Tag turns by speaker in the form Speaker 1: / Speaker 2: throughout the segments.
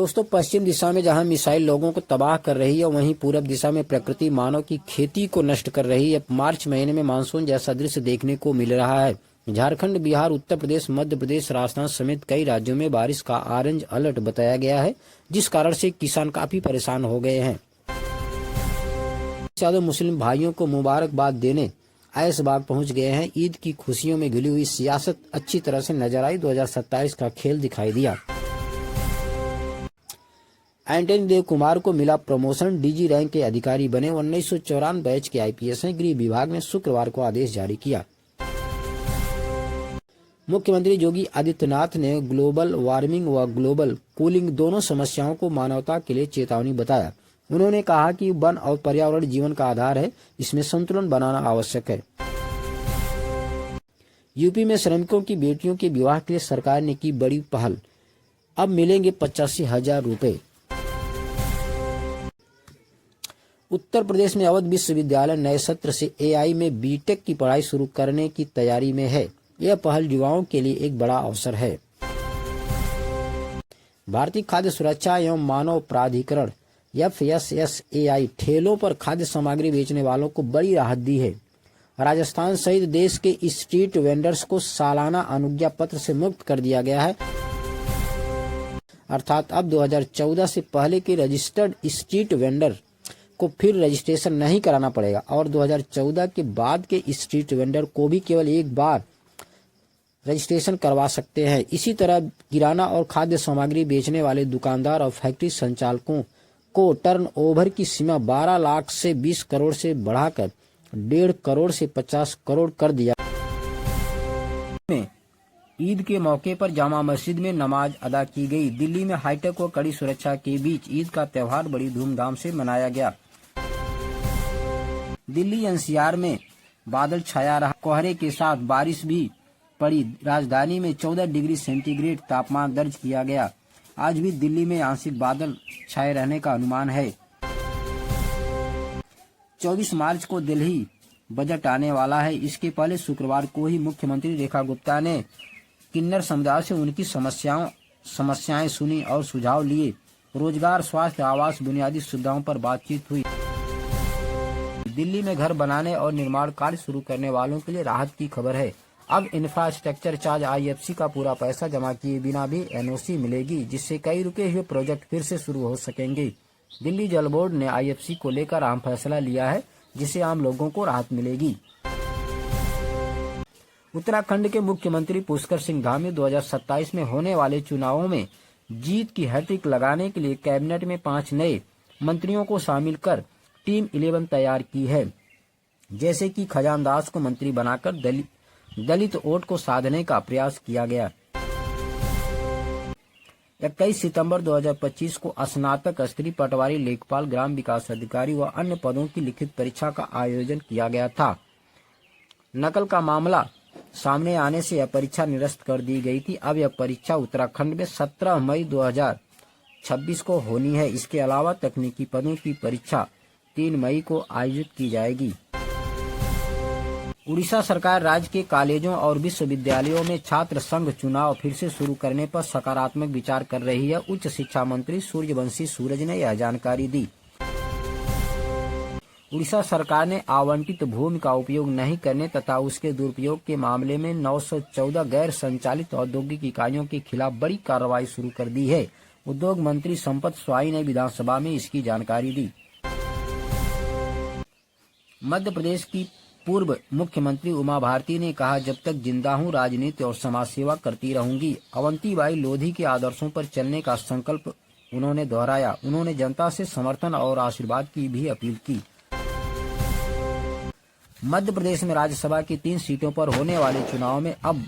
Speaker 1: दोस्तों, पश्चिम दिशा में जहां मिसाइल लोगों को तबाह कर रही है, वहीं पूरब दिशा में प्रकृति मानव की खेती को नष्ट कर रही है। मार्च महीने में मानसून जैसा दृश्य देखने को मिल रहा है। झारखंड, बिहार, उत्तर प्रदेश, मध्य प्रदेश, राजस्थान समेत कई राज्यों में बारिश का ऑरेंज अलर्ट बताया गया है, जिस कारण से किसान काफी परेशान हो गए हैं। ज्यादा मुस्लिम भाइयों को मुबारकबाद देने ऐशबाग पहुंच गए हैं। ईद की खुशियों में घुली हुई सियासत अच्छी तरह से नजर आई। 2027 का खेल दिखाई दिया। एंटनी देव कुमार को मिला प्रमोशन, डीजी रैंक के अधिकारी बने। 1994 बैच के आईपीएस हैं। गृह विभाग ने शुक्रवार को आदेश जारी किया। मुख्यमंत्री योगी आदित्यनाथ ने ग्लोबल वार्मिंग व ग्लोबल कूलिंग दोनों समस्याओं को मानवता के लिए चेतावनी बताया। उन्होंने कहा कि वन और पर्यावरण जीवन का आधार है, इसमें संतुलन बनाना आवश्यक है। यूपी में श्रमिकों की बेटियों के विवाह के लिए सरकार ने की बड़ी पहल, अब मिलेंगे 85,000 रुपए। उत्तर प्रदेश में अवध विश्वविद्यालय नए सत्र से एआई में बीटेक की पढ़ाई शुरू करने की तैयारी में है। यह पहल युवाओं के लिए एक बड़ा अवसर है। भारतीय खाद्य सुरक्षा एवं मानव प्राधिकरण FSSAI ठेलों पर खाद्य सामग्री बेचने वालों को बड़ी राहत दी है। राजस्थान सहित देश के स्ट्रीट वेंडर्स को सालाना अनुज्ञा पत्र से मुक्त कर दिया गया है। अर्थात अब 2014 से पहले के रजिस्टर्ड स्ट्रीट वेंडर को फिर रजिस्ट्रेशन नहीं कराना पड़ेगा और 2014 के बाद के स्ट्रीट वेंडर को भी केवल एक बार रजिस्ट्रेशन करवा सकते हैं। इसी तरह किराना और खाद्य सामग्री बेचने वाले दुकानदार और फैक्ट्री संचालकों को टर्नओवर की सीमा 12 लाख से 20 करोड़ से बढ़ाकर 1.5 करोड़ से 50 करोड़ कर दिया। ईद के मौके पर जामा मस्जिद में नमाज अदा की गई। दिल्ली में हाईटेक व कड़ी सुरक्षा के बीच ईद का त्यौहार बड़ी धूमधाम से मनाया गया। दिल्ली एनसीआर में बादल छाया रहा, कोहरे के साथ बारिश भी पड़ी। राजधानी में 14 डिग्री सेंटीग्रेड तापमान दर्ज किया गया। आज भी दिल्ली में आंशिक बादल छाए रहने का अनुमान है। 24 मार्च को दिल्ली बजट आने वाला है। इसके पहले शुक्रवार को ही मुख्यमंत्री रेखा गुप्ता ने किन्नर समुदाय से उनकी समस्याएं सुनी और सुझाव लिए। रोजगार, स्वास्थ्य, आवास, बुनियादी सुविधाओं पर बातचीत हुई। दिल्ली में घर बनाने और निर्माण कार्य शुरू करने वालों के लिए राहत की खबर है। अब इंफ्रास्ट्रक्चर चार्ज IFC का पूरा पैसा जमा किए बिना भी NOC मिलेगी, जिससे कई रुके हुए प्रोजेक्ट फिर से शुरू हो सकेंगे। दिल्ली जल बोर्ड ने IFC को लेकर अहम फैसला लिया है, जिससे आम लोगों को राहत मिलेगी। उत्तराखंड के मुख्यमंत्री पुष्कर सिंह धामी 2027 में होने वाले चुनावों में जीत की हैट्रिक लगाने के लिए कैबिनेट में 5 नए मंत्रियों को शामिल कर टीम 11 तैयार की है। जैसे कि खजानदास को मंत्री बनाकर दलित वोट को साधने का प्रयास किया गया। 21 सितंबर 2025 को स्नातक स्तरीय पटवारी, लेखपाल, ग्राम विकास अधिकारी व अन्य पदों की लिखित परीक्षा का आयोजन किया गया था। नकल का मामला सामने आने से यह परीक्षा निरस्त कर दी गई थी। अब यह परीक्षा उत्तराखंड में 17 मई 2026 को होनी है। इसके अलावा तकनीकी पदों की परीक्षा 3 मई को आयोजित की जाएगी। उड़ीसा सरकार राज्य के कॉलेजों और विश्वविद्यालयों में छात्र संघ चुनाव फिर से शुरू करने पर सकारात्मक विचार कर रही है। उच्च शिक्षा मंत्री सूर्यवंशी सूरज ने यह जानकारी दी। उड़ीसा सरकार ने आवंटित भूमि का उपयोग नहीं करने तथा उसके दुरुपयोग के मामले में 914 गैर संचालित औद्योगिक इकाइयों के खिलाफ बड़ी कार्रवाई शुरू कर दी है। उद्योग मंत्री संपत स्वाई ने विधानसभा में इसकी जानकारी दी। मध्य प्रदेश की पूर्व मुख्यमंत्री उमा भारती ने कहा, जब तक जिंदा हूं राजनीति और समाज सेवा करती रहूंगी। अवंतीबाई लोधी के आदर्शों पर चलने का संकल्प उन्होंने दोहराया। उन्होंने जनता से समर्थन और आशीर्वाद की भी अपील की। मध्य प्रदेश में राज्यसभा की 3 सीटों पर होने वाले चुनाव में अब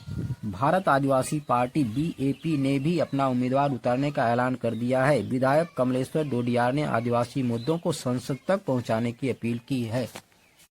Speaker 1: भारत आदिवासी पार्टी BAP ने भी अपना उम्मीदवार उतारने का ऐलान कर दिया है। विधायक कमलेश्वर डोडियार ने आदिवासी मुद्दों को संसद तक पहुंचाने की अपील की है।